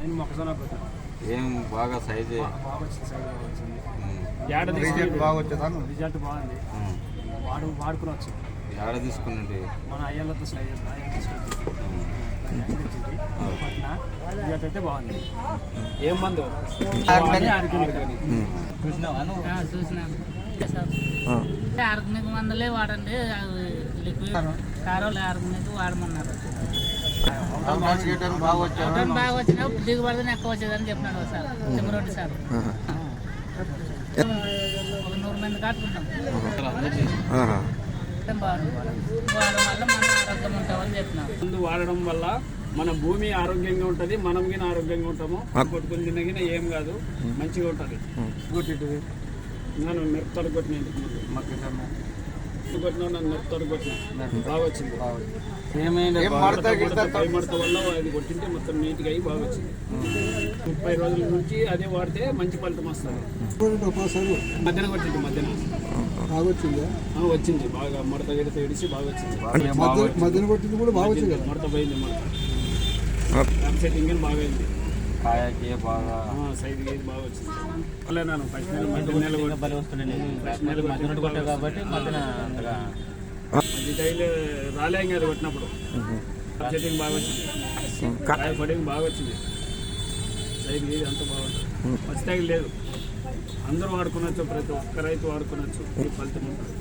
నేను మొక్కజొన్న పెట్టాను. ఏం బాగా సైజు బాగా వచ్చింది, సైజు బాగా వచ్చింది. రిజల్ట్ బాగా వచ్చేదాన్ని. రిజల్ట్ బాగుంది, వాడుకునవచ్చు. ఏడ తీసుకున్నది మన అయ్యలతో రిజల్ట్ అయితే బాగుంది. ఏం మందు చూసినా ఆర్గానిక్ మందులే వాడండి. లిక్విడ్ కారోలు ఆర్గానిక్ వాడమన్నారు. బాగా వచ్చినా దిగుబడి ఎక్కువ వచ్చేదని చెప్పినాడు సార్ చెమరెడ్డి సార్. 100 మంది కాటుకుంటాం. వాడడం వల్ల మన ఆరోగ్యం ఉంటామని చెప్పినాం. మందు వాడడం వల్ల మన భూమి ఆరోగ్యంగా ఉంటుంది, మనం గిన ఆరోగ్యంగా ఉంటాము. కొట్టుకుని తినగిన ఏం కాదు, మంచిగా ఉంటుంది. నేను మిరపతోడు కొట్టిన నన్ను మిరపతోడు కొట్టిన బాగా వచ్చింది. పై మడత వల్ల అది కొట్టింటే మొత్తం నీట్గా అయ్యి బాగా వచ్చింది. 30 రోజుల నుంచి అదే వాడితే మంచి ఫలితం వస్తుంది. మధ్యాహ్నం కొట్టింది, మధ్యాహ్నం వచ్చింది బాగా. మడత గిడత ఇడిచి బాగా వచ్చింది. మధ్యాహ్నం కొట్టింది కూడా బాగా వచ్చింది. మడత పోయింది, మడత సెట్టింగ్ బాగా అయింది. కాయకి బాగా సైజు గేజ్ బాగా వచ్చింది. అలా నేను ఫస్ట్ నెల కొట్టాయి కాబట్టి డైలీ రాలే అది కొట్టినప్పుడు సెట్టింగ్ బాగా వచ్చింది. కాయ పడింగ్ బాగా వచ్చింది. సైజు గేజ్ అంతా బాగుంటుంది. మస్తు లేదు, అందరూ వాడుకోవచ్చు, ప్రతి ఒక్క రైతు వాడుకోవచ్చు. ఫలితం ఉంటుంది.